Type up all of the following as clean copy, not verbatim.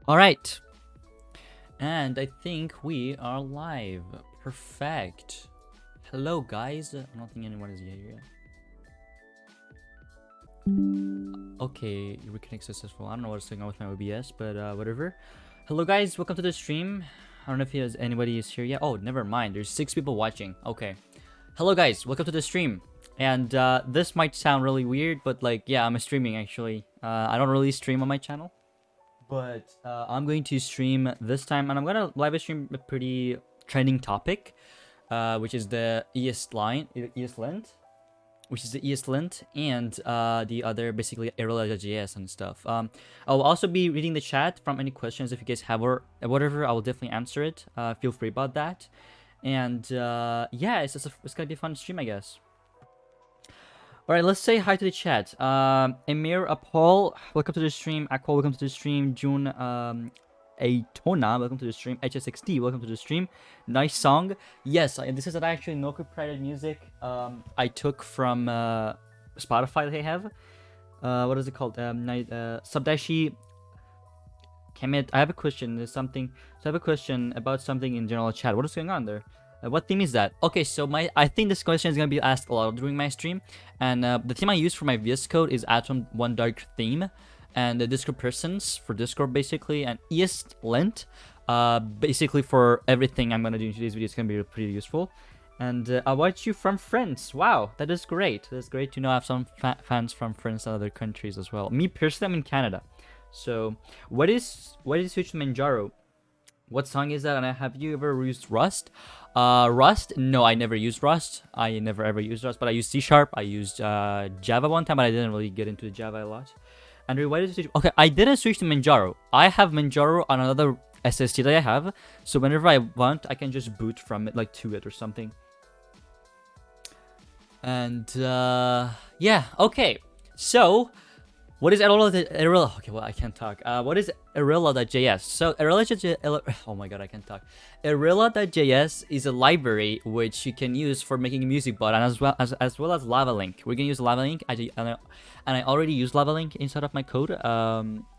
All right. And I think we are live. Perfect. Hello, guys. I don't think anyone is here yet. Okay, reconnect successful. I don't know what's going on with my OBS, but whatever. Hello, guys. Welcome to the stream. I don't know if anybody is here yet. Oh, never mind. There's 6 people watching. Okay. Hello, guys. Welcome to the stream. And this might sound really weird, but like, yeah, I'm streaming actually. I don't really stream on my channel. But I'm going to stream this time, and I'm gonna live stream a pretty trending topic, which is the ESLint, and the other basically Erela.js and stuff. I'll also be reading the chat from any questions if you guys have or whatever. I will definitely answer it. Feel free about that. And yeah, it's gonna be a fun stream, I guess. All right, let's say hi to the chat. Emir Apol, welcome to the stream. Aqua, welcome to the stream. June Aitona, welcome to the stream. HSXD, welcome to the stream. Nice song. Yes, this is actually no copyrighted music. I took from Spotify. They have. What is it called? Subdashi. Kemet, I have a question. There's something. So I have a question about something in general chat. What is going on there? What theme is that? Okay, so I think this question is gonna be asked a lot during my stream, and the theme I use for my VS Code is Atom One Dark theme, and the Discord persons for Discord basically, and ESLint, basically for everything I'm gonna do in today's video. It's gonna be pretty useful. And I watch you from France. Wow, that is great. That's great to know I have some fans from France and other countries as well. Me personally, I'm in Canada. So what is Switch to Manjaro? What song is that? And have you ever used Rust? Rust? No, I never used Rust. I never ever used Rust, but I used C#. I used Java one time, but I didn't really get into Java a lot. Andrew, why did you switch? Okay, I didn't switch to Manjaro. I have Manjaro on another SSD that I have, so whenever I want, I can just boot from it, like to it or something. And yeah, okay. So what is Erela? Okay, well, I can't talk. What is Erela.js? So oh my god, I can't talk. Erela.js is a library which you can use for making a music bot, and as well as LavaLink. We're gonna use LavaLink, and I already use LavaLink inside of my code.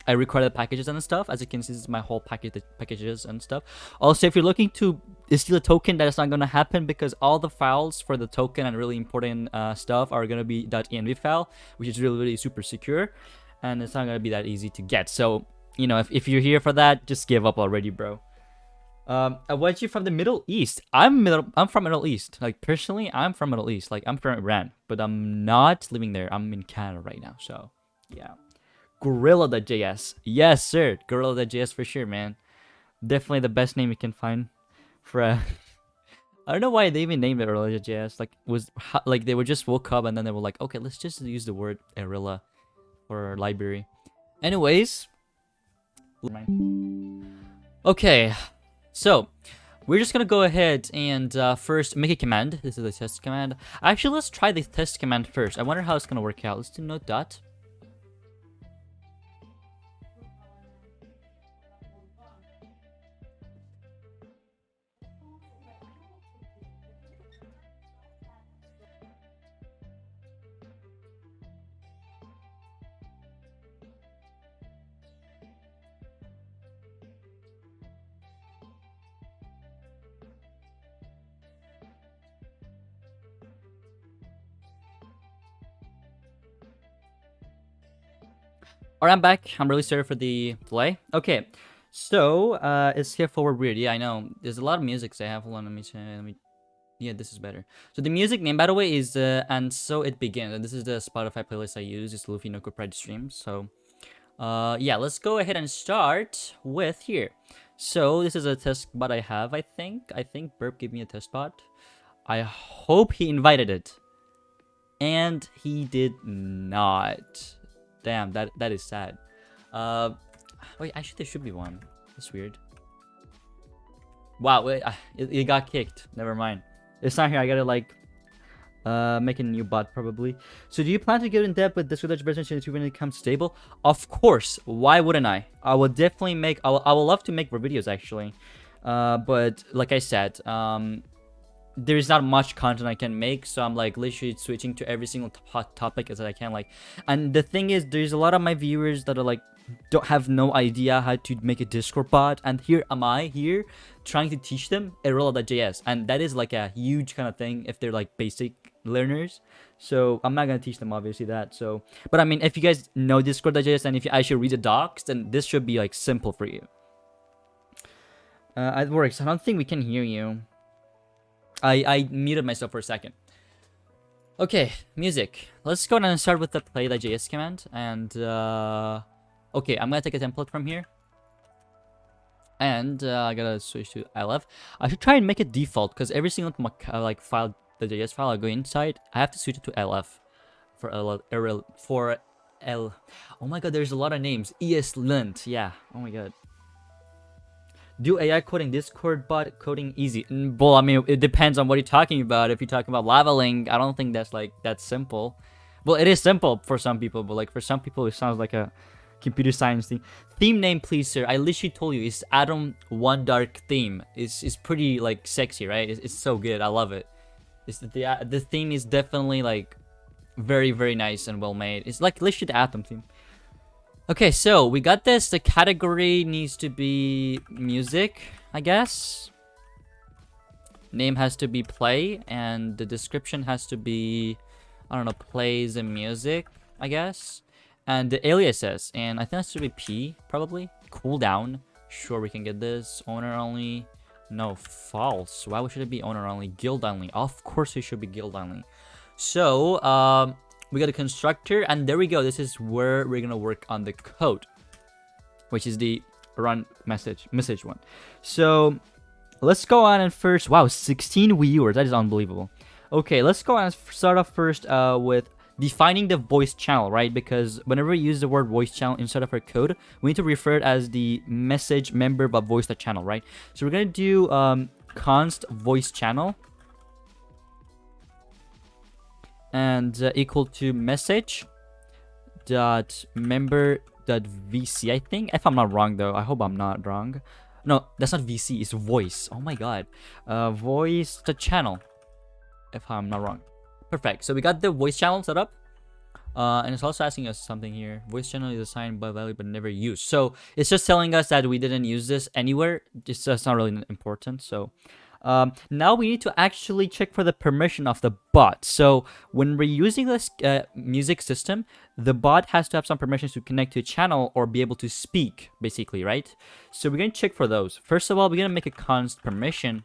I recorded packages and stuff. As you can see, this is my whole packages and stuff. Also, if you're looking to steal a token, that is not gonna happen because all the files for the token and really important stuff are gonna be .env file, which is really super secure, and it's not gonna be that easy to get. So you know, if you're here for that, just give up already, bro. I watch you from the Middle East. I'm from Middle East. Like personally, I'm from Middle East. Like I'm from Iran, but I'm not living there. I'm in Canada right now. So yeah. Gorilla.js. Yes, sir. Gorilla.js for sure, man. Definitely the best name you can find for a I don't know why they even named it Erela.js. Like they were just woke up and then they were like, okay, let's just use the word Erela for library. Anyways. Okay. So we're just gonna go ahead and first make a command. This is the test command. Actually, let's try the test command first. I wonder how it's gonna work out. Let's do node dot. Alright, I'm back. I'm really sorry for the delay. Okay, so it's here forward weird. Yeah, I know. There's a lot of music I have. Hold on, let me. Yeah, this is better. So the music name, by the way, is and so it begins. And this is the Spotify playlist I use. It's Luffy no Copyright Streams. So yeah, let's go ahead and start with here. So this is a test bot I have. I think Burp gave me a test bot. I hope he invited it, and he did not. Damn, that is sad. Wait, actually there should be one. That's weird. Wow, wait, it got kicked. Never mind. It's not here. I gotta like make a new bot probably. So do you plan to get in depth with Discord version 2 when it becomes stable? Of course. Why wouldn't I? I will definitely make. I will love to make more videos actually. But like I said, there's not much content I can make, so I'm like literally switching to every single hot topic as I can. Like, and the thing is, there's a lot of my viewers that are like don't have no idea how to make a Discord bot, and here am I here trying to teach them Erela.js, and that is like a huge kind of thing if they're like basic learners. So I'm not gonna teach them obviously that. So, but I mean, if you guys know Discord.js and if you actually read the docs, then this should be like simple for you. It works. I don't think we can hear you. I muted myself for a second. Okay, music. Let's go ahead and start with the play.js command. And okay, I'm gonna take a template from here. And I gotta switch to ILF. I should try and make it default because every single like file, the JS file I go inside, I have to switch it to LF for L. Oh my god, there's a lot of names. ESLint. Yeah. Oh my god. Do AI coding, Discord bot coding easy? Well, I mean, it depends on what you're talking about. If you're talking about leveling, I don't think that's like that simple. Well, it is simple for some people, but like for some people, it sounds like a computer science thing. Theme name, please, sir. I literally told you, it's Adam One Dark theme. It's pretty like sexy, right? It's so good. I love it. The theme is definitely like very, very nice and well made. It's like literally the Atom theme. Okay, so we got this. The category needs to be music, I guess. Name has to be play, and the description has to be, I don't know, plays and music, I guess. And the aliases, and I think that should be P, probably. Cooldown. Sure, we can get this. Owner only. No, false. Why should it be owner only? Guild only. Of course it should be guild only. So, we got a constructor, and there we go. This is where we're gonna work on the code, which is the run message one. So let's go on and first, wow, 16 viewers. That is unbelievable. Okay, let's go on and start off first with defining the voice channel, right? Because whenever we use the word voice channel inside of our code, we need to refer it as the message member but voice the channel, right? So we're gonna do const voice channel and equal to message dot member dot vc, I think, if I'm not wrong though. I hope I'm not wrong. No, that's not vc, it's voice. Oh my god. Voice the channel, if I'm not wrong. Perfect. So we got the voice channel set up, and it's also asking us something here. Voice channel is assigned by value but never used. So it's just telling us that we didn't use this anywhere. It's just not really important. So now we need to actually check for the permission of the bot. So when we're using this music system, the bot has to have some permissions to connect to a channel or be able to speak, basically, right? So we're going to check for those. First of all, we're going to make a const permission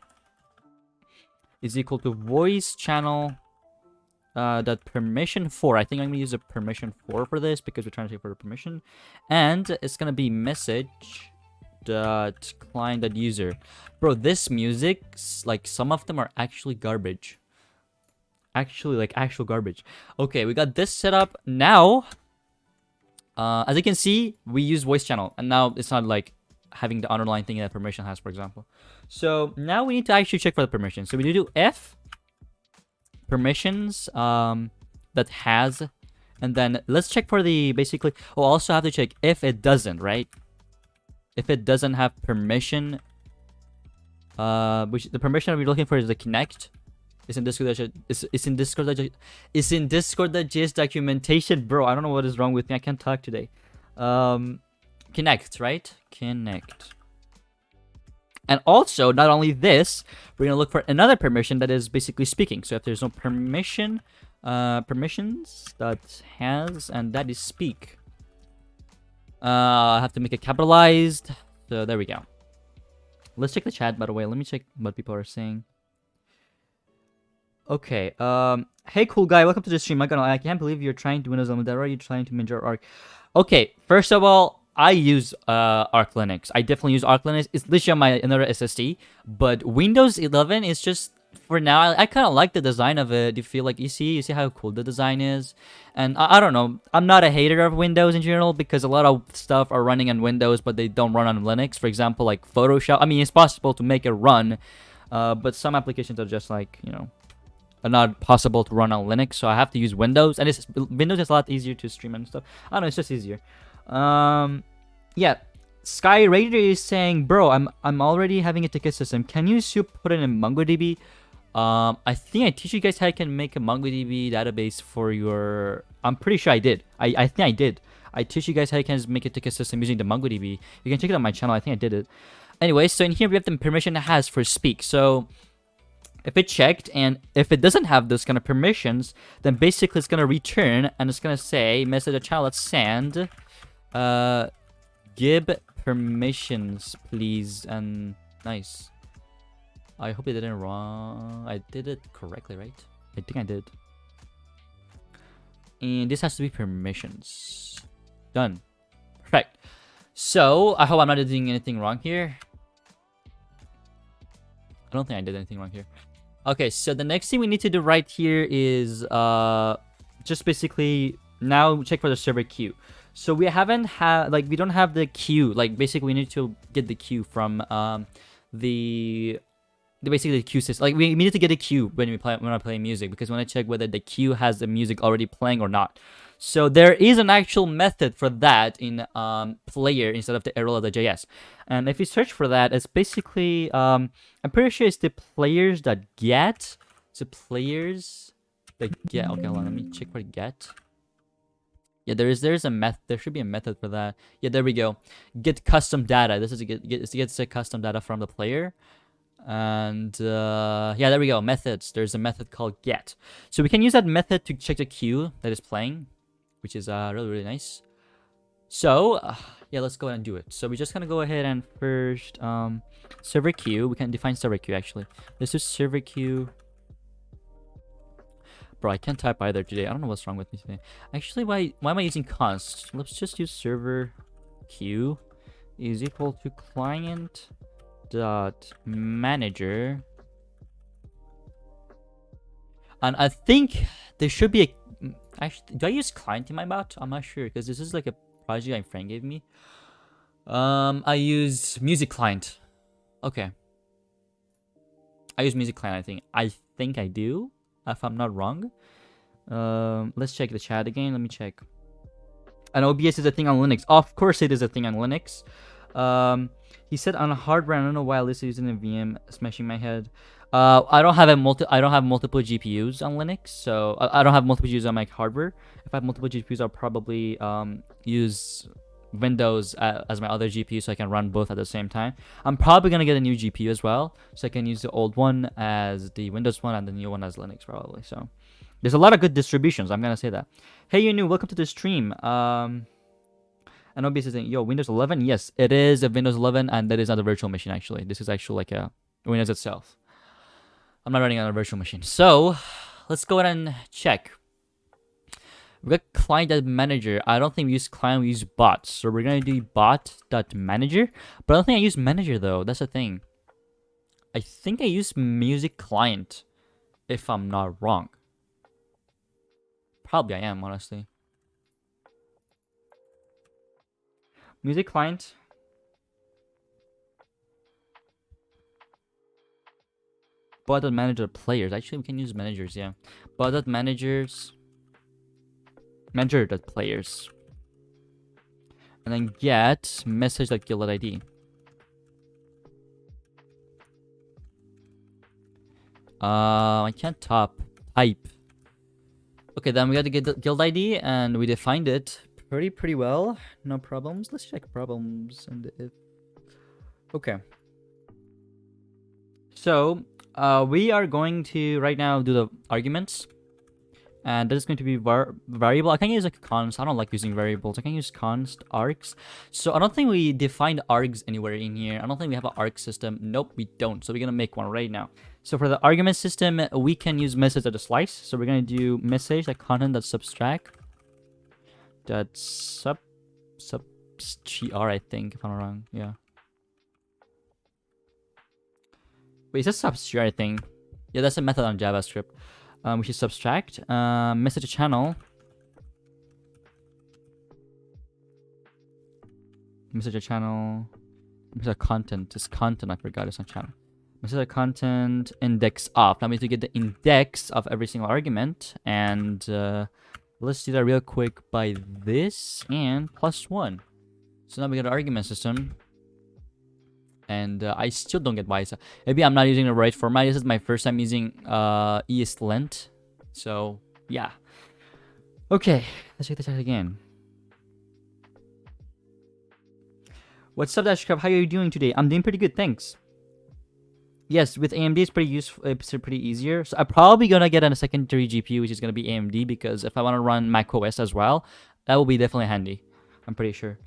is equal to voice channel dot permission for. I think I'm going to use a permission for this because we're trying to check for a permission. And it's going to be message dot client dot user. Bro, this music, like some of them are actually garbage. Actually, like actual garbage. Okay, we got this set up. Now as you can see, we use voice channel, and now it's not like having the underlying thing that permission has, for example. So now we need to actually check for the permission. So we need to do if permissions that has, and then let's check for the basically. We'll also have to check if it doesn't, right? If it doesn't have permission, which the permission we're looking for is the connect. It's in Discord. It's in Discord. It's in Discord.js documentation, bro. I don't know what is wrong with me. I can't talk today. Connect, right? Connect. And also, not only this, we're gonna look for another permission that is basically speaking. So if there's no permission, permissions that has, and that is speak. I have to make it capitalized. So there we go. Let's check the chat, by the way. Let me check what people are saying. Okay. Hey, cool guy. Welcome to the stream. I can't believe you're trying to Windows 11. Are you trying to major Arc? Okay. First of all, I use Arc Linux. I definitely use Arc Linux. It's literally on my another SSD. But Windows 11 is just, for now, I kind of like the design of it. You feel like you see how cool the design is. And I don't know. I'm not a hater of Windows in general because a lot of stuff are running on Windows, but they don't run on Linux. For example, like Photoshop. I mean, it's possible to make it run, but some applications are just like, you know, are not possible to run on Linux. So I have to use Windows, and Windows is a lot easier to stream and stuff. I don't know. It's just easier. Yeah. Sky Raider is saying, bro, I'm already having a ticket system. Can you put it in MongoDB? I think I teach you guys how you can make a MongoDB database for your. I'm pretty sure I did. I think I did. I teach you guys how you can make a ticket system using the MongoDB. You can check it on my channel. I think I did it. Anyway, so in here we have the permission it has for speak. So if it checked and if it doesn't have those kind of permissions, then basically it's gonna return and it's gonna say message a child. Let's send, give permissions please, and nice. I hope I did it wrong. I did it correctly, right? I think I did. And this has to be permissions. Done. Perfect. So I hope I'm not doing anything wrong here. I don't think I did anything wrong here. Okay, so the next thing we need to do right here is just basically now check for the server queue. So we haven't had, like, we don't have the queue. Like, basically we need to get the queue from basically the queue system. Like, we need to get a queue when I play music, because when I check whether the queue has the music already playing or not. So there is an actual method for that in player instead of the Erela.js. And if you search for that, it's basically I'm pretty sure it's the players.get. So players that get. Okay, hold on, let me check for get. Yeah, there's a method. There should be a method for that. Yeah, there we go. Get custom data. This is gets the custom data from the player. And yeah, there we go. Methods. There's a method called get. So we can use that method to check the queue that is playing, which is really nice. So yeah, let's go ahead and do it. So we're just gonna go ahead and first server queue. We can define server queue actually. Let's do server queue. Bro, I can't type either today. I don't know what's wrong with me today. Actually, why am I using const? Let's just use server queue is equal to client dot manager. And I think there should be a. Actually, do I use client in my bot? I'm not sure, because this is like a project my friend gave me. I use music client. Okay. I use music client, I think I do, if I'm not wrong. Let's check the chat again. Let me check. And OBS is a thing on Linux. Of course it is a thing on Linux. He said on hardware, I don't know why I listed using a VM, smashing my head. I don't have multiple GPUs on Linux, so I don't have multiple GPUs on my hardware. If I have multiple GPUs, I'll probably use Windows as my other GPU, so I can run both at the same time. I'm probably gonna get a new GPU as well, so I can use the old one as the Windows one and the new one as Linux probably. So there's a lot of good distributions. I'm gonna say that. Hey, you new, welcome to the stream. And OBS is saying, yo, Windows 11? Yes, it is a Windows 11, and that is not a virtual machine, actually. This is actually like a Windows itself. I'm not running on a virtual machine. So, let's go ahead and check. We got client.manager. I don't think we use client, we use bot. So, we're going to do bot.manager. But I don't think I use manager, though. That's the thing. I think I use music client, if I'm not wrong. Probably I am, honestly. Music client. Bot.manager players. Actually, we can use managers, yeah. Bot.managers. Manager.players. And then get message.guild.id. I can't type. Okay, then we got to get the guild ID, and we defined it pretty well. No problems. Let's check problems and if. Okay. So we are going to right now do the arguments, and that is going to be variable. I can use like a const. I don't like using variables. I can use const args. So I don't think we defined args anywhere in here. I don't think we have an arg system. Nope, we don't. So we're gonna make one right now. So for the argument system, we can use message as a slice. So we're gonna do message like content.subtract. That's substr, I think, if I'm not wrong. Yeah. Wait, is that substr, I think? Yeah, that's a method on JavaScript. We should subtract. Message channel. Message channel. Message content. It's content, I forgot. It's not channel. Message content index of. Now we need to get the index of every single argument. And let's do that real quick by this and +1. So now we got an argument system. and I still don't get why. So maybe I'm not using the right format. This is my first time using ESLint, so yeah. Okay, let's check this out again. What's up, Dash Cup? How are you doing today? I'm doing pretty good, thanks. Yes, with AMD it's pretty useful. It's pretty easier. So I'm probably gonna get a secondary GPU, which is gonna be AMD, because if I want to run Mac OS as well, that will be definitely handy. I'm pretty sure.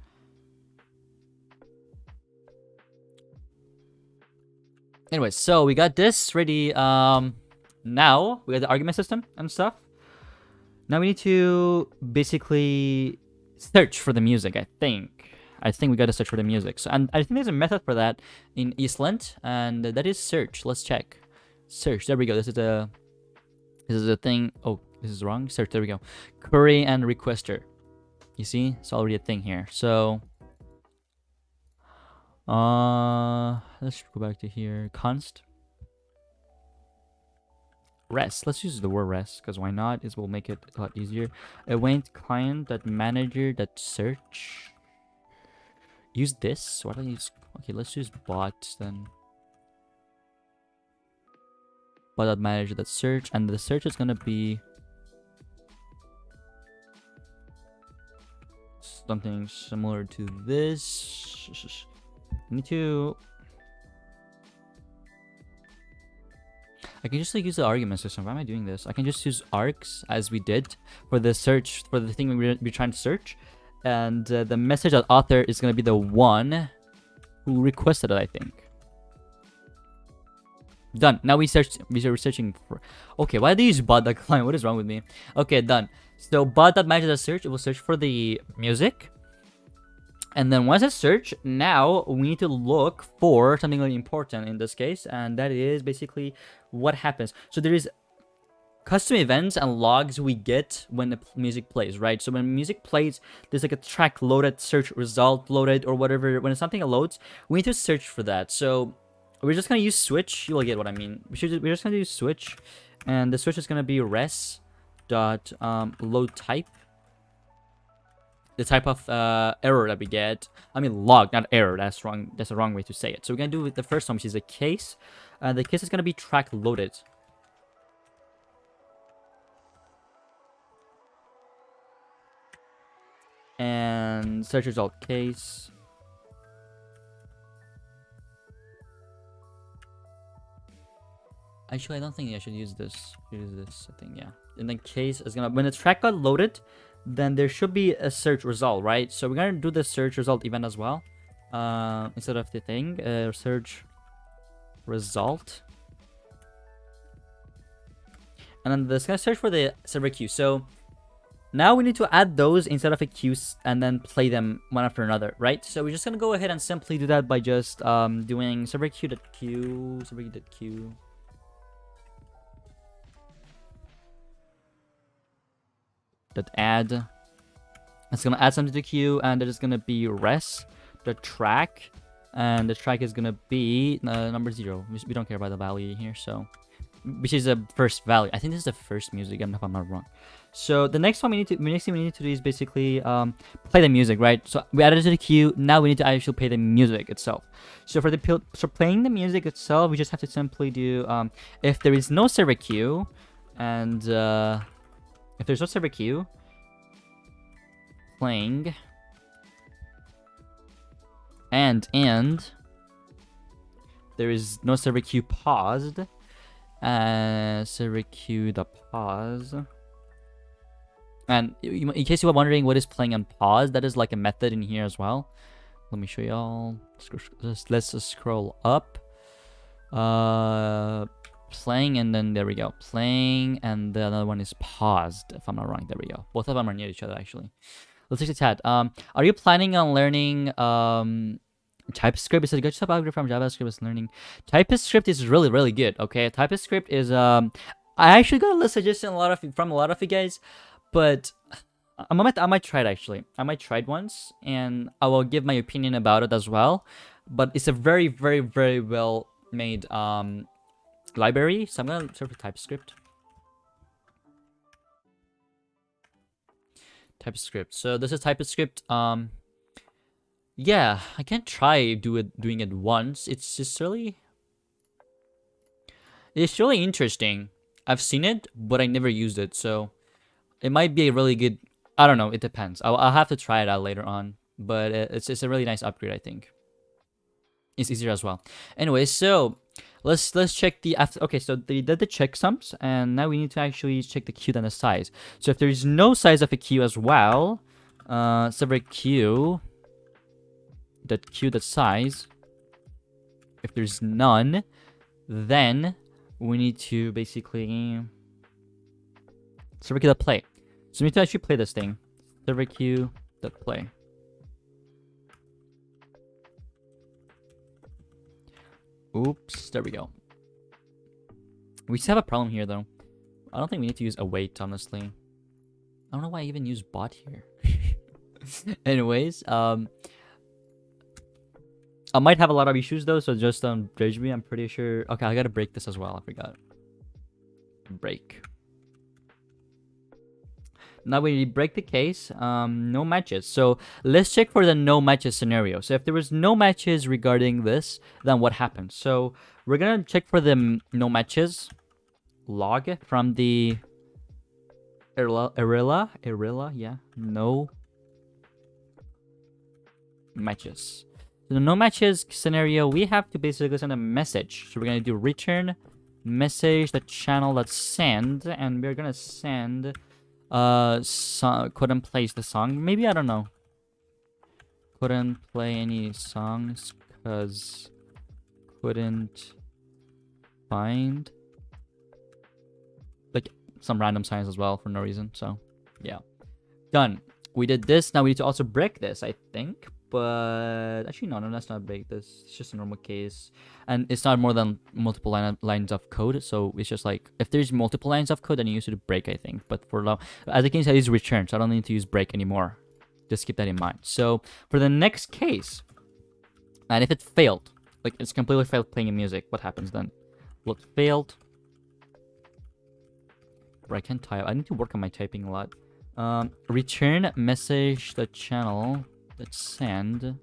Anyway, so we got this ready. Now we got the argument system and stuff. Now we need to basically search for the music. I think we got to search for the music. So, and I think there's a method for that in ESLint, and that is search. Let's check. Search. There we go. This is a thing. Oh, this is wrong. Search. There we go. Query and requester. You see, it's already a thing here. So, let's go back to here. Const. Rest. Let's use the word rest, because why not? This will make it a lot easier. Await client that manager that search. Use this. Why don't I use? Okay, let's use bot then. Bot that manager that search, and the search is gonna be something similar to this. I need to. I can just like use the argument system. Why am I doing this? I can just use args as we did for the search, for the thing we're trying to search. And the message author is going to be the one who requested it, I think. Done. Now we're searching for... Okay, why do you use bot.client? What is wrong with me? Okay, done. So bot.manager the search, it will search for the music. And then once it's searched, now we need to look for something really important in this case, and that is basically what happens. So there is custom events and logs we get when the music plays, right? So when music plays, there's like a track loaded, search result loaded, or whatever. When something loads, we need to search for that. So we're just gonna use switch. You'll get what I mean. We're just gonna use switch, and the switch is gonna be res dot load type. The type of error that we get. I mean log, not error. That's wrong. That's the wrong way to say it. So we're gonna do with the first one, which is a case. The case is gonna be track loaded. And search result case. Actually, I don't think I should use this. Use this, I think, yeah. And then case is gonna, when the track got loaded, then there should be a search result, right? So we're gonna do the search result event as well, instead of the thing. Search result, and then this gonna search for the server queue. So now we need to add those instead of a queue and then play them one after another, right? So we're just gonna go ahead and simply do that by just doing server queue.queue, server queue.queue. That add, it's gonna add something to the queue, and that is gonna be res the track, and the track is gonna be number 0. We don't care about the value here, so which is the first value. I think this is the first music, if I'm not wrong. So the next thing we need to do is basically play the music, right? So we added it to the queue. Now we need to actually play the music itself. So for playing the music itself, we just have to simply do if there is no server queue, and if there's no server queue, playing, and there is no server queue paused, server queue the pause. And in case you were wondering what is playing and pause, that is like a method in here as well. Let me show y'all. Let's just scroll up. Playing, and then there we go, playing, and the other one is paused, if I'm not wrong. There we go. Both of them are near each other, actually. Let's take the chat. Are you planning on learning TypeScript? Is it good stuff out from JavaScript is learning? TypeScript is really good. Okay, TypeScript is I actually got a list of suggestions from a lot of you guys, but I might try it actually. I might try it once, and I will give my opinion about it as well. But it's a very well made library, so I'm gonna search for TypeScript. So this is TypeScript. Yeah, I can try doing it once. It's really interesting. I've seen it, but I never used it, so it might be a really good. I don't know. It depends. I'll have to try it out later on. But it's a really nice upgrade. I think it's easier as well. Anyway, so let's check the after. Okay, so they did the checksums, and now we need to actually check the queue and the size. So if there is no size of a queue as well, server queue, the size. If there's none, then we need to basically server queue play. So we need to actually play this thing. Server queue play. Oops, there we go. We just have a problem here though. I don't think we need to use await, honestly. I don't know why I even use bot here. Anyways, I might have a lot of issues though, so just judge me. I'm pretty sure. Okay, I gotta break this as well. I forgot. Break. Now we break the case. No matches. So let's check for the no matches scenario. So if there was no matches regarding this, then what happens? So we're gonna check for the no matches log from the Erela, yeah, no matches. So the no matches scenario, we have to basically send a message. So we're gonna do return message the channel that's send, and we're gonna send couldn't place the song. Maybe, I don't know. Couldn't play any songs because couldn't find like some random signs as well for no reason. So yeah, done. We did this. Now we need to also break this, I think. But actually, no, let's not break this. It's just a normal case, and it's not more than multiple lines of code. So it's just like if there's multiple lines of code, then you use it to break, I think. But for now, as I can say, I use return, so I don't need to use break anymore. Just keep that in mind. So for the next case, and if it failed, like it's completely failed playing music, what happens then? Well, it failed. But I can't type. I need to work on my typing a lot. Return message the channel. Let's send.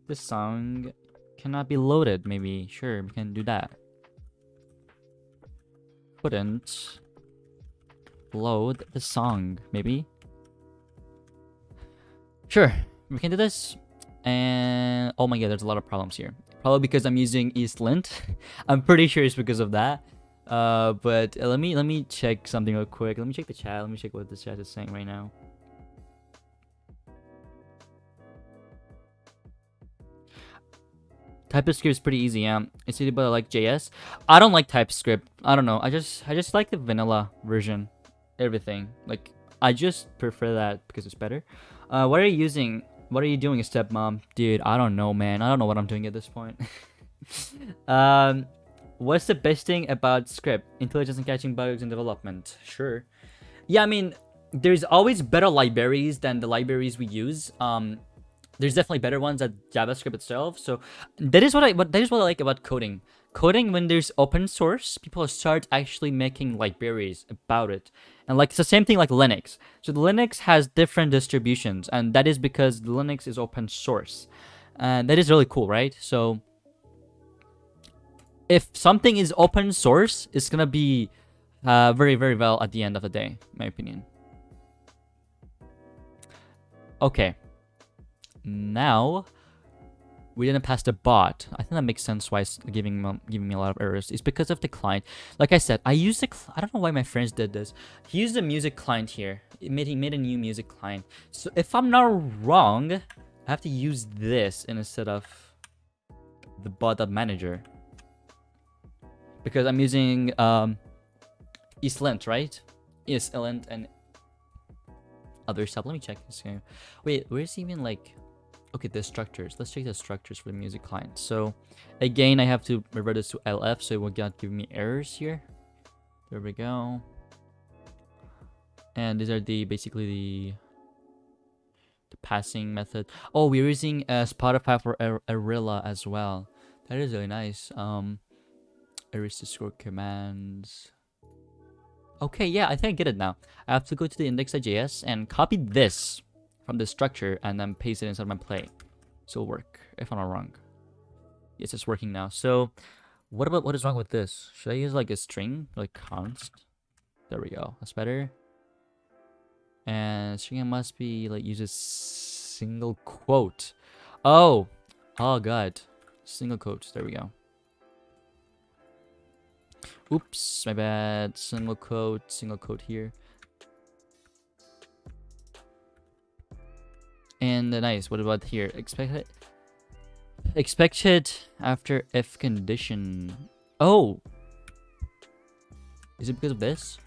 This song cannot be loaded, maybe. Sure, we can do that. Couldn't load the song, maybe. Sure, we can do this. And oh my god, there's a lot of problems here. Probably because I'm using ESLint. I'm pretty sure it's because of that. But let me check something real quick. Let me check the chat. Let me check what the chat is saying right now. TypeScript is pretty easy, yeah. It's easy, but I like JS. I don't like TypeScript. I don't know. I just like the vanilla version. Everything. Like, I just prefer that because it's better. What are you using? What are you doing, stepmom? Dude, I don't know, man. I don't know what I'm doing at this point. What's the best thing about script? Intelligence and catching bugs in development. Sure. Yeah, I mean, there's always better libraries than the libraries we use. There's definitely better ones at JavaScript itself. So that is what I like about coding. Coding, when there's open source, people start actually making libraries about it. And like it's the same thing like Linux. So the Linux has different distributions, and that is because the Linux is open source. And that is really cool, right? So if something is open source, it's gonna be very, very well at the end of the day, in my opinion. Okay. Now, we didn't pass the bot. I think that makes sense why it's giving me a lot of errors. It's because of the client. Like I said, I used I don't know why my friends did this. He used a music client here. He made a new music client. So if I'm not wrong, I have to use this instead of the bot.manager. Because I'm using ESLint, right? ESLint and other stuff. Let me check this here. Wait, where's even like... Okay, the structures. Let's check the structures for the music client. So, again, I have to revert this to LF, so it will not give me errors here. There we go. And these are basically the passing method. Oh, we're using Spotify for Erela as well. That is really nice. Erase the score commands. Okay, yeah, I think I get it now. I have to go to the index.js and copy this. from the structure and then paste it inside my play. So it'll work, if I'm not wrong. Yes, it's working now. So what is wrong with this? Should I use like a string, like const? There we go. That's better. And string must be like use a single quote. Oh god. Single quotes. There we go. Oops, my bad. Single quote here. And nice. What about here? Expected after if condition. Oh, is it because of this?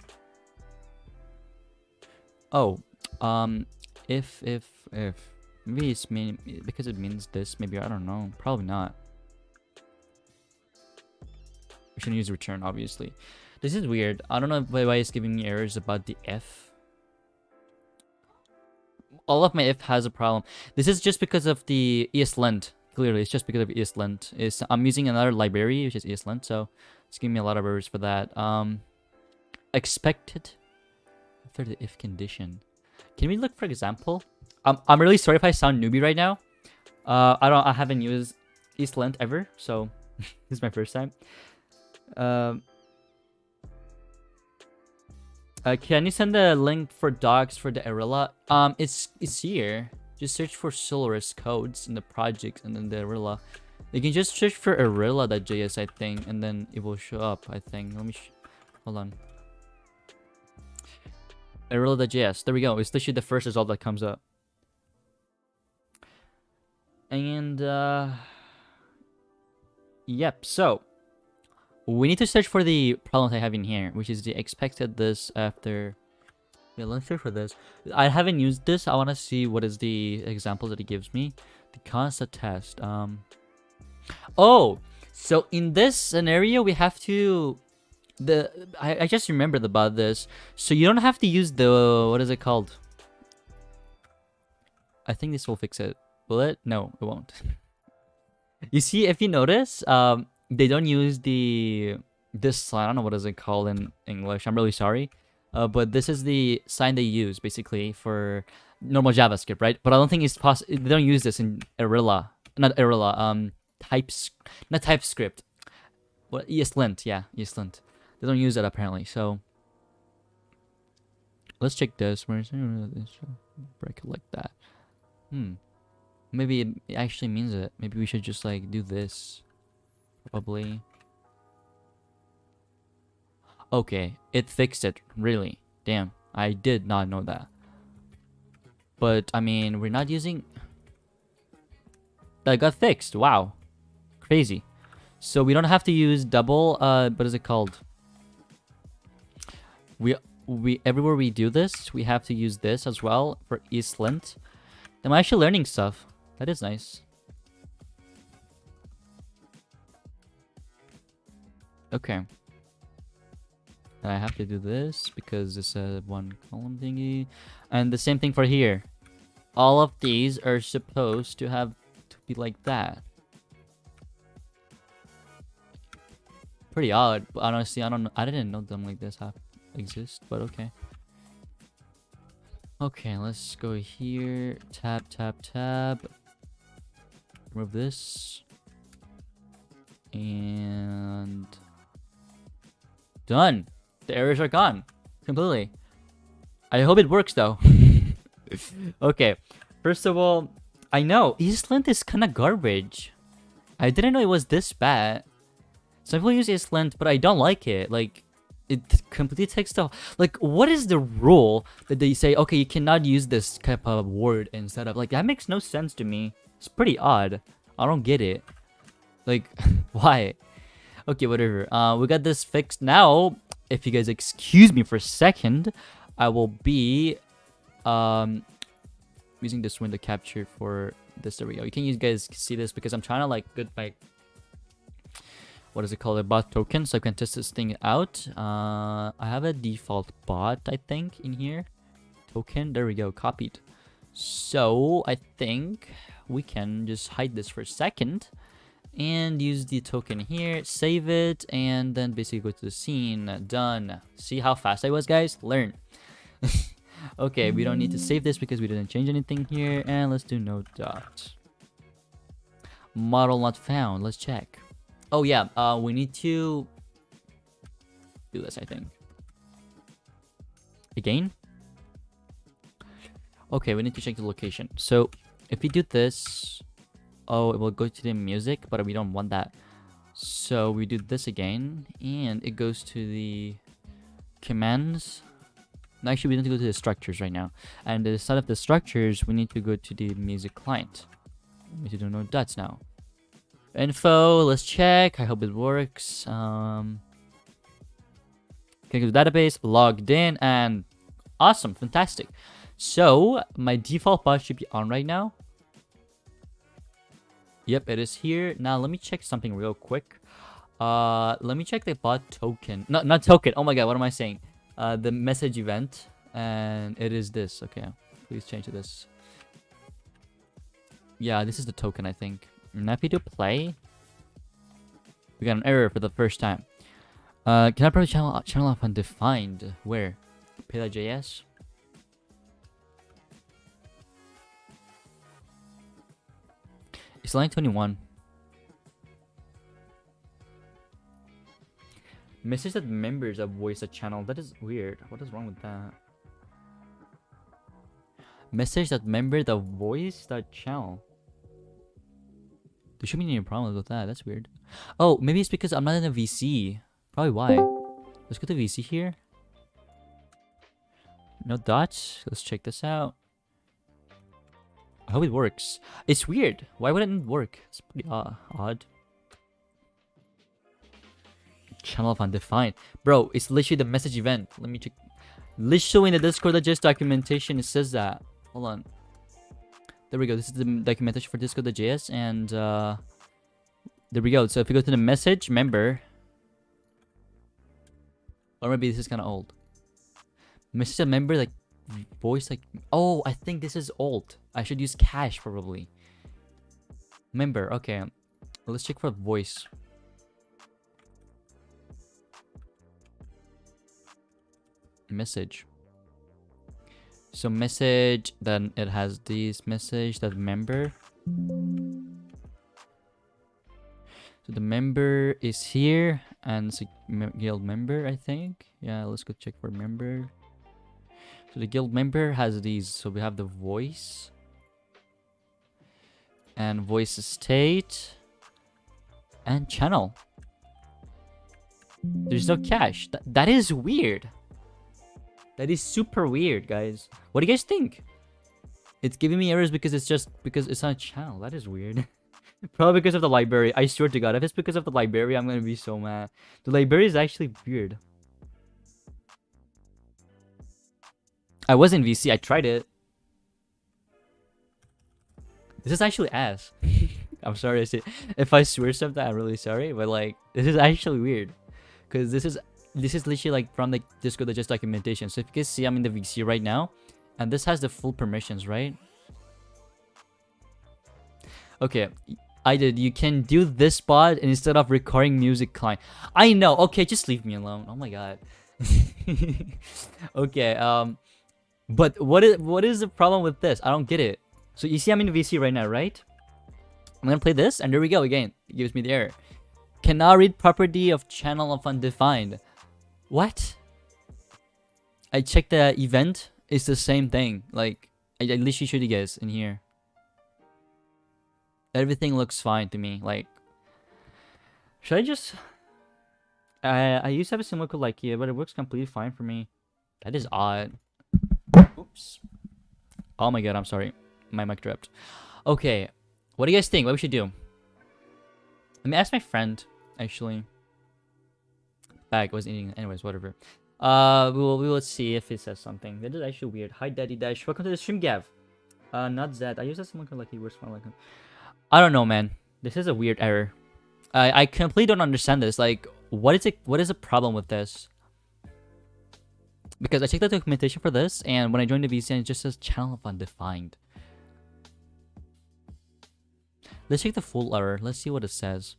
Oh, if maybe it's because it means this. Maybe, I don't know. Probably not. We shouldn't use return, obviously. This is weird. I don't know why it's giving me errors about the if. All of my if has a problem. This is just because of the ESLint. Clearly, it's just because of ESLint. I'm using another library, which is ESLint, so it's giving me a lot of errors for that. Expected after the if condition. Can we look for example? I'm really sorry if I sound newbie right now. I haven't used ESLint ever, so this is my first time. Can you send the link for docs for the Erela? It's here. Just search for Solaris codes in the project and then the Erela. You can just search for Erela.js, I think, and then it will show up, I think. Let me hold on. Erela.js. There we go. It's literally the first result that comes up. And yep, so we need to search for the problems I have in here, which is the expected this after. Yeah, let's search for this. I haven't used this. I want to see what is the example that it gives me. The concept test. Oh, so in this scenario, we have to. I just remembered about this. So you don't have to use the, what is it called? I think this will fix it. Will it? No, it won't. You see, if you notice, they don't use this sign. I don't know what is it called in English. I'm really sorry. But this is the sign they use basically for normal JavaScript, right? But I don't think it's possible. They don't use this in Erela, not Erela. Not TypeScript. What, ESLint? Yeah, ESLint. They don't use that apparently. So let's check this. Where's break it like that? Maybe it actually means it. Maybe we should just like do this. Probably. Okay, it fixed it. Really? Damn, I did not know that. But I mean, we're not using. That got fixed. Wow, crazy. So we don't have to use double. What is it called? We everywhere we do this, we have to use this as well for ESLint. I'm actually learning stuff. That is nice. Okay. And I have to do this because it's a one column thingy. And the same thing for here. All of these are supposed to have to be like that. Pretty odd. But honestly, I don't know. I didn't know them like this exist, but okay. Okay, let's go here. Tab, tab, tab. Remove this. And done. The errors are gone completely. I hope it works though. Okay, first of all, I know ESLint is kind of garbage. I didn't know it was this bad. Some people use ESLint, but I don't like it. Like, it completely takes the, like, what is the rule that they say, okay, you cannot use this type of word instead of, like, that makes no sense to me. It's pretty odd. I don't get it. Like, why? Okay, whatever. We got this fixed now. If you guys excuse me for a second, I will be using this window capture for this. There we go. You can guys see this because I'm trying to like get my, what is it called, a bot token, so I can test this thing out. I have a default bot, I think, in here. Token, there we go, copied. So I think we can just hide this for a second and use the token here, save it, and then basically go to the scene. Done. See how fast I was, guys? Learn. Okay, we don't need to save this because we didn't change anything here. And let's do no dot. Model not found. Let's check. Oh yeah, we need to do this, I think. Again? Okay, we need to check the location. So if we do this, oh, it will go to the music, but we don't want that. So we do this again, and it goes to the commands. No, actually, we need to go to the structures right now. And instead of the structures, we need to go to the music client. We need to do no dots now. Info, let's check. I hope it works. Can go to database, logged in, and awesome, fantastic. So my default bot should be on right now. Yep, it is here. Now let me check something real quick. Let me check the bot token. Not token. Oh my god, what am I saying? The message event, and it is this. Okay, please change to this. Yeah, this is the token, I think. And if we do play, we got an error for the first time. Can I probably channel off undefined? Where? Erela.js. It's line 21. Message that members of voice a channel. That is weird. What is wrong with that? Message that member the voice that channel. There shouldn't be any problems with that. That's weird. Oh, maybe it's because I'm not in a VC. Probably why. Let's go to VC here. No dots. Let's check this out. I hope it works. It's weird. Why wouldn't it work? It's pretty odd. Channel of undefined. Bro, it's literally the message event. Let me check. Literally in the Discord.js documentation, it says that. Hold on. There we go. This is the documentation for Discord.js. And there we go. So if we go to the message member. Or maybe this is kind of old. Message a member like voice like. Oh, I think this is old. I should use cache probably. Member. Okay. Let's check for voice. Message. So message, then it has this message that member. So the member is here and it's a guild member, I think. Yeah, let's go check for member. So the guild member has these. So we have the voice and voice state and channel. There's no cache. That is weird. That is super weird, guys. What do you guys think? It's giving me errors because it's not a channel. That is weird. Probably because of the library. I swear to god, if it's because of the library, I'm gonna be so mad. The library is actually weird. I was in VC. I tried it. This is actually ass. I'm sorry to say. If I swear something, I'm really sorry. But like, this is actually weird. Because this is literally like from the Discord.js documentation. So if you guys see, I'm in the VC right now. And this has the full permissions, right? Okay. You can do this bot instead of recording music client. I know. Okay, just leave me alone. Oh my god. Okay, but what is the problem with this? I don't get it. So you see I'm in VC right now, right? I'm gonna play this, and there we go again. It gives me the error. Cannot read property of channel of undefined. What? I checked the event. It's the same thing. Like, I literally showed you guys in here. Everything looks fine to me. Like, should I just... I used to have a similar code like here, but it works completely fine for me. That is odd. Oops. Oh my god, I'm sorry. My mic dropped. Okay. What do you guys think? What we should do? Let me ask my friend, actually. Bag was eating. Anyways, whatever. We will see if it says something. That is actually weird. Hi, Daddy Dash. Welcome to the stream, Gav. Not Zed. I used a similar code like he works fine like him. I don't know, man. This is a weird error. I completely don't understand this. Like, what is it? What is the problem with this? Because I checked the documentation for this, and when I joined the VCN, it just says channel of undefined. Let's check the full error. Let's see what it says.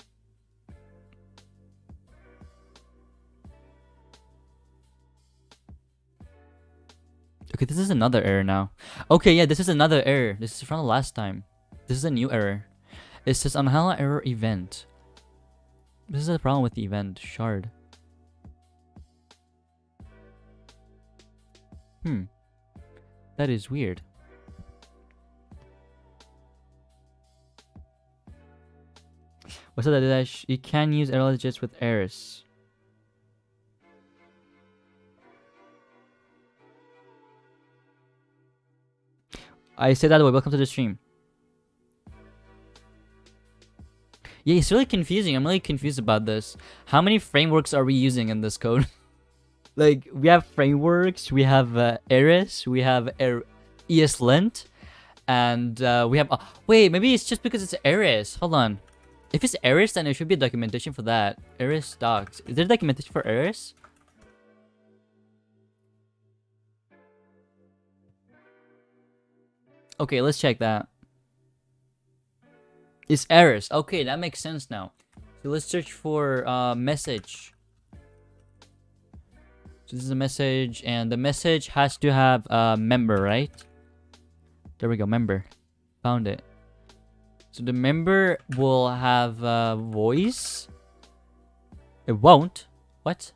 Okay, this is another error now. Okay, yeah, this is another error. This is from the last time. This is a new error. It says unhandle error event. This is a problem with the event shard. That is weird. What's that? Dash? You can use Erela.js with errors. I said that way. Welcome to the stream. Yeah, it's really confusing. I'm really confused about this. How many frameworks are we using in this code? Like, we have frameworks, we have Eris, we have ESLint, and we have... wait, maybe it's just because it's Eris. Hold on. If it's Eris, then there should be documentation for that. Eris docs. Is there documentation for Eris? Okay, let's check that. It's Eris. Okay, that makes sense now. So let's search for message. So this is a message, and the message has to have a member, right? There we go, member. Found it. So the member will have a voice. It won't. What?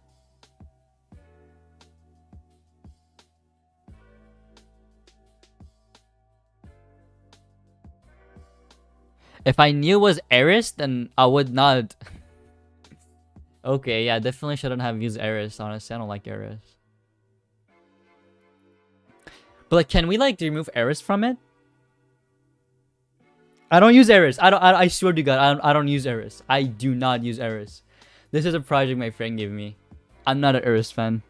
If I knew it was Eris, then I would not. Okay, yeah, definitely shouldn't have used Eris. Honestly, I don't like Eris. But like, can we like remove Eris from it? I don't use Eris. I swear to God, I don't use Eris. I do not use Eris. This is a project my friend gave me. I'm not an Eris fan.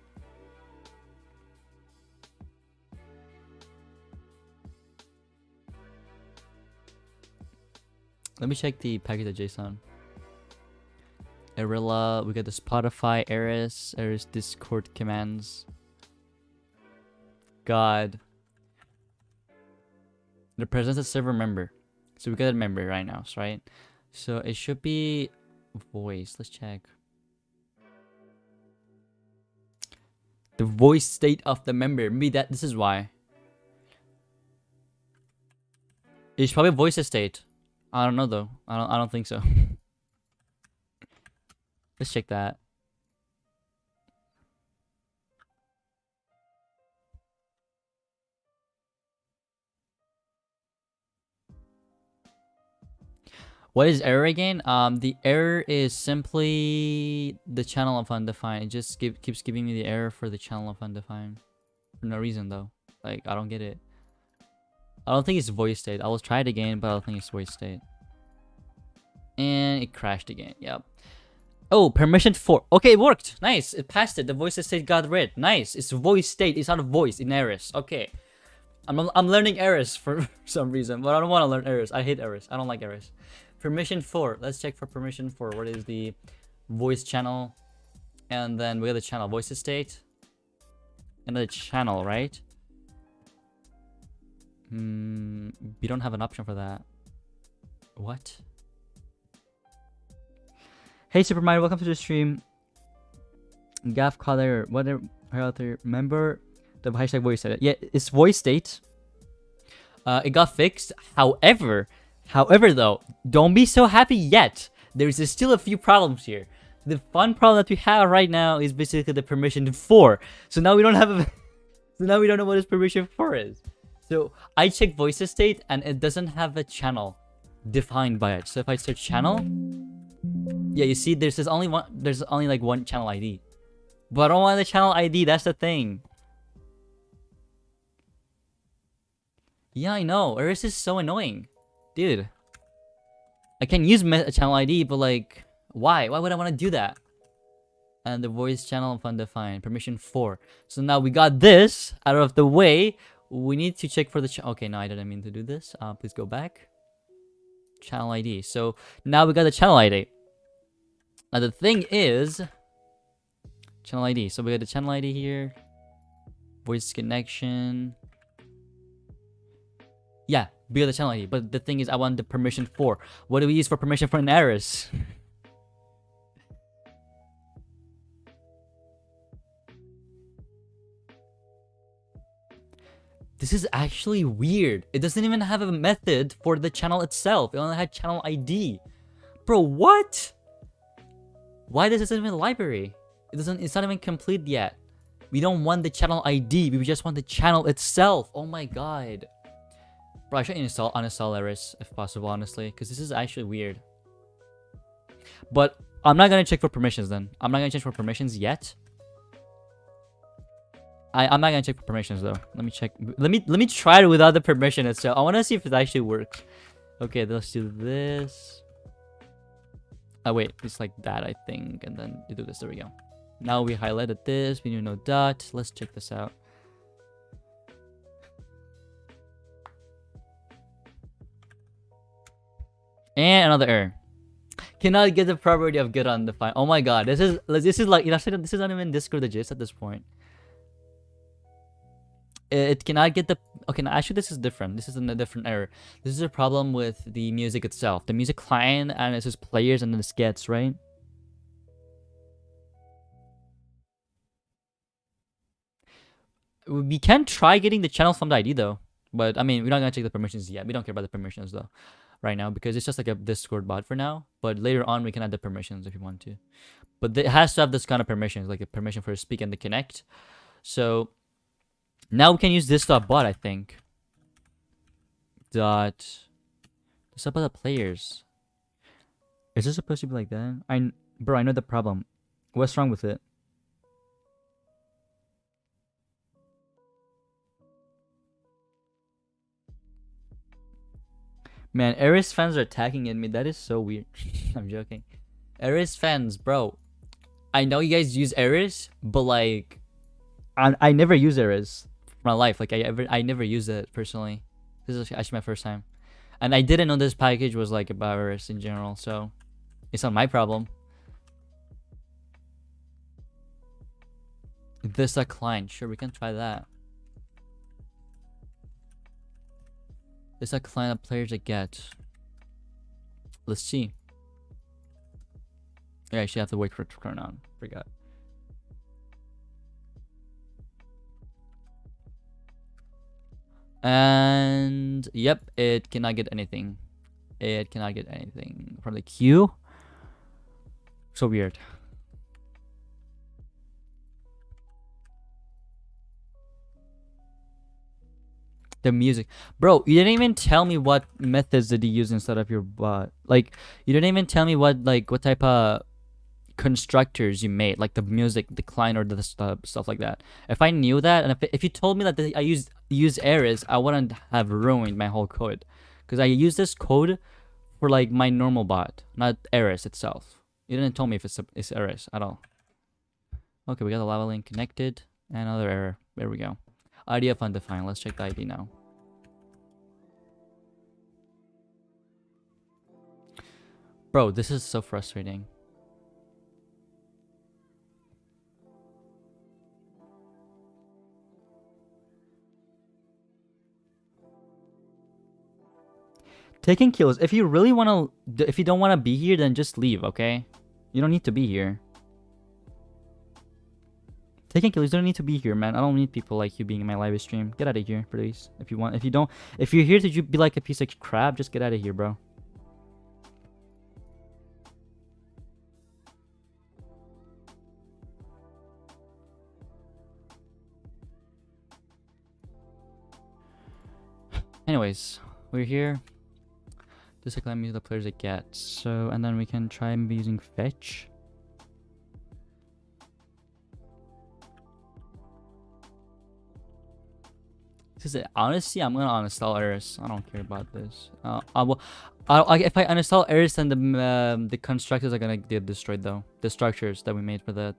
Let me check the package.json. Erela, we got the Spotify, Eris Discord commands. God. It represents a server member. So we got a member right now, right? So it should be voice. Let's check. The voice state of the member. Maybe this is why. It's probably voice state. I don't know though. I don't think so. Let's check that. What is error again? The error is simply the channel of undefined. It just keeps giving me the error for the channel of undefined. For no reason though. Like, I don't get it. I don't think it's voice state. I will try it again, but I don't think it's voice state. And it crashed again. Yep. Oh, permission 4. Okay, it worked. Nice. It passed it. The voice state got read. Nice. It's voice state. It's not a voice in Eris. Okay. I'm learning Eris for some reason, but I don't want to learn Eris. I hate Eris. I don't like Eris. Permission 4. Let's check for permission 4. What is the voice channel? And then we have the channel voice state. And the channel, right? We don't have an option for that. What? Hey Super Mario, welcome to the stream. Gaff color, whatever, remember the hashtag voice state. Yeah, it's voice state. It got fixed. However though, don't be so happy yet. There's still a few problems here. The fun problem that we have right now is basically the permission 4. So now we don't have a so now we don't know what this permission 4 is. So I checked voice state and it doesn't have a channel defined by it. So if I search channel, yeah, you see there's only like one channel ID. But I don't want the channel ID, that's the thing. Yeah, I know. Eris is so annoying. Dude. I can use a channel ID, but like, why? Why would I want to do that? And the voice channel of undefined. Permission 4. So now we got this out of the way. We need to check for the okay, no, I didn't mean to do this. Please go back. Channel ID. So now we got the channel ID. Now the thing is, channel ID. So we got the channel ID here. Voice connection. Yeah, we got the channel ID. But the thing is, I want the permission 4. What do we use for permission 4 in Eris? This is actually weird. It doesn't even have a method for the channel itself. It only had channel ID. Bro, what? Why does this even a library? It's not even complete yet. We don't want the channel ID. We just want the channel itself. Oh my god. Bro, I should uninstall Eris if possible, honestly, because this is actually weird. But I'm not gonna check for permissions then. I'm not gonna check for permissions yet. I'm not gonna check for permissions though. Let me check. Let me try it without the permission itself. I want to see if it actually works. Okay, let's do this. Oh wait, it's like that I think, and then you do this. There we go. Now we highlighted this. We do no dot. Let's check this out. And another error. Cannot get the property of good undefined. Oh my god, this is like, you know, this is not even Discord.js at this point. It cannot get the, okay, now actually this is different. This is a different error. This is a problem with the music itself, the music client, and it's just players and then the gets, right? We can try getting the channels from the ID though, but I mean, we're not gonna check the permissions yet. We don't care about the permissions though right now, because it's just like a Discord bot for now. But later on we can add the permissions if you want to, but it has to have this kind of permissions, like a permission for speak and the connect. So now we can use this bot, I think. It's about the players. Is this supposed to be like that? Bro, I know the problem. What's wrong with it? Man, Eris fans are attacking at me. That is so weird. I'm joking. Eris fans, bro. I know you guys use Eris, but like, I never use Eris in my life. Like I never use it personally. This is actually my first time, and I didn't know this package was like about Eris in general. So it's not my problem. This a client, sure, we can try that. This a client of players that get. Let's see. Yeah, I actually have to wait for it to turn on. Forgot. And yep, it cannot get anything. It cannot get anything from the queue. So weird. The music, bro, you didn't even tell me what methods did you use instead of your bot. Like, you didn't even tell me what type of constructors you made, like the music, the client, or the stuff like that. If I knew that, and if you told me that I use Eris, I wouldn't have ruined my whole code, because I use this code for like my normal bot, not Eris itself. You didn't tell me if it's Eris at all. Okay, we got the lava link connected. Another error. There we go. ID of undefined. Let's check the ID now. Bro, this is so frustrating. Taking kills. If you really want to, if you don't want to be here, then just leave, okay? You don't need to be here. Taking kills, you don't need to be here, man. I don't need people like you being in my live stream. Get out of here, please. If you want, if you're here to be like a piece of crap, just get out of here, bro. Anyways, we're here. This is like the players it gets. So, and then we can try maybe using fetch. Honestly, I'm gonna uninstall Eris. I don't care about this. If I uninstall Eris, then the constructors are gonna get destroyed though. The structures that we made for that.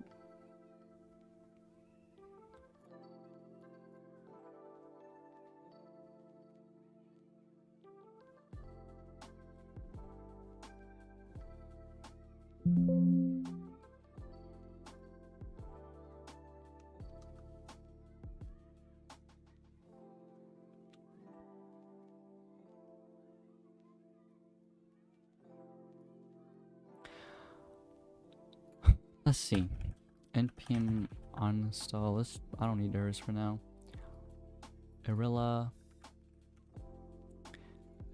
Let's see. npm uninstall. I don't need Eris for now. Erela.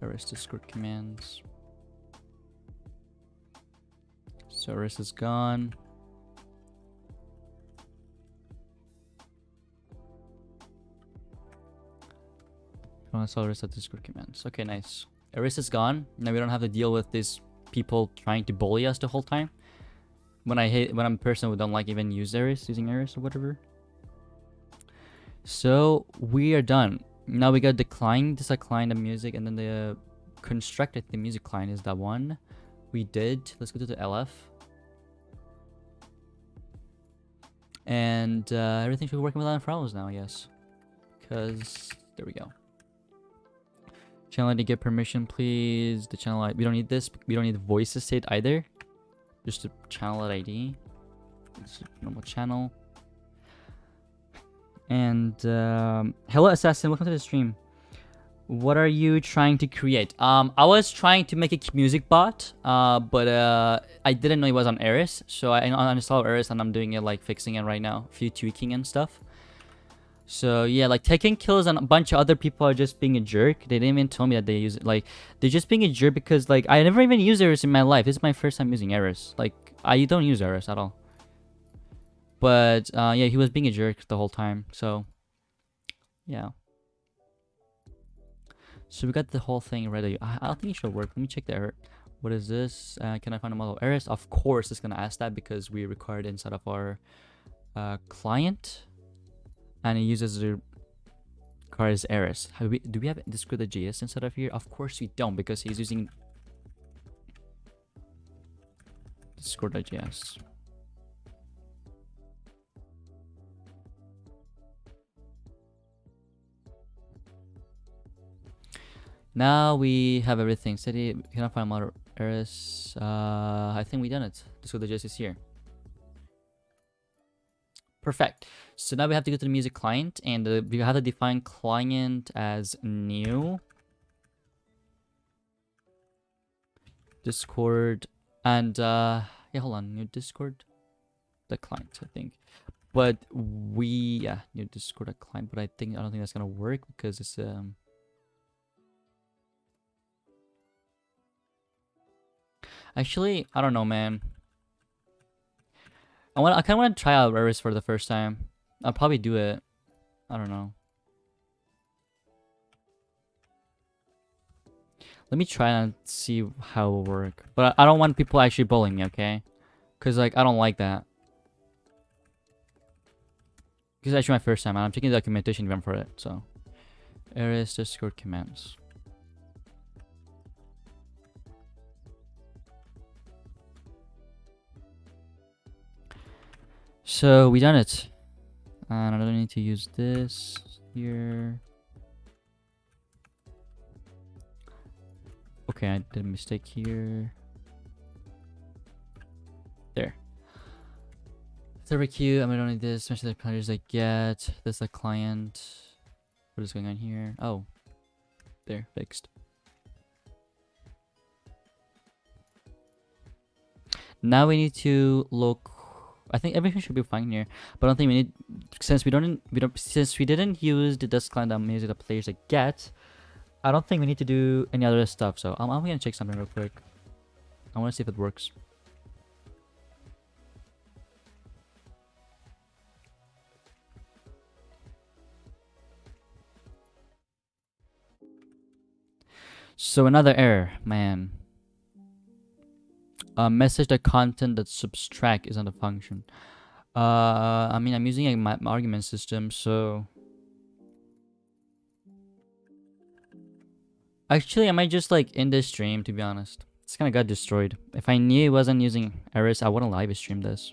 Erase Discord commands. So Erase is gone. I want to erase the Discord commands. Okay, nice. Erase is gone. Now we don't have to deal with these people trying to bully us the whole time. When I'm a person who don't like even using Erase or whatever. So we are done. Now we got decline, decline the music, and then the constructed the music client is that one we did. Let's go to the LF. And everything should be working without problems now, yes. Because there we go. Channel ID get permission, please. The channel ID, we don't need this. We don't need the voice state either. Just the channel ID. It's a normal channel. And hello Assassin, welcome to the stream. What are you trying to create? I was trying to make a music bot, but I didn't know it was on Eris, so I uninstalled Eris and I'm doing it, like fixing it right now, a few tweaking and stuff. So yeah, like taking kills and a bunch of other people are just being a jerk. They didn't even tell me that they use it. Like they're just being a jerk because like I never even used Eris in my life. This is my first time using Eris. Like I don't use Eris at all. But yeah, he was being a jerk the whole time. So yeah. So we got the whole thing ready. I don't think it should work. Let me check the error. What is this? Can I find a model Eris? Of course, it's gonna ask that because we record inside of our client. And it uses the card as Eris. Do we have Discord.js inside of here? Of course we don't, because he's using Discord.js. Now we have everything. City cannot find model Eris. I think we done it. Discord.js is here. Perfect. So now we have to go to the music client, and we have to define client as new Discord, and yeah, hold on, new Discord, the client, I think. But new Discord, a client, but I don't think that's gonna work because it's actually, I don't know, man. I kind of want to try out Eris for the first time. I'll probably do it. I don't know. Let me try and see how it will work. But I don't want people actually bullying me, okay? Because like I don't like that. This is actually my first time, and I'm checking the documentation even for it. So, Eris Discord commands. So we done it, and I don't need to use this here. Okay, I did a mistake here. There. Server queue. I don't need this. Especially the players I get. This is a client. What is going on here? Oh, there, fixed. Now we need to look. I think everything should be fine here, but I don't think we need, since we didn't use the dust client that music the players get. I don't think we need to do any other stuff. So I'm gonna check something real quick. I want to see if it works. So another error, man. Message the content that subtract is not a function. I mean, I'm using my argument system, so actually I might just like end this stream, to be honest. It's kind of got destroyed. If I knew it wasn't using Eris, I wouldn't live stream this.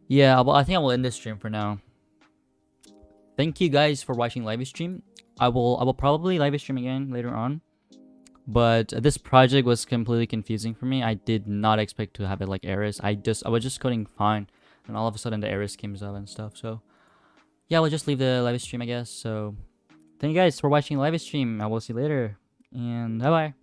Yeah, I think I will end this stream for now. Thank you guys for watching live stream. I will probably live stream again later on, but this project was completely confusing for me. I did not expect to have it like Eris. I was just coding fine, and all of a sudden the Eris came up and stuff. So yeah, we'll just leave the live stream, I guess. So thank you guys for watching live stream. I will see you later, and bye bye.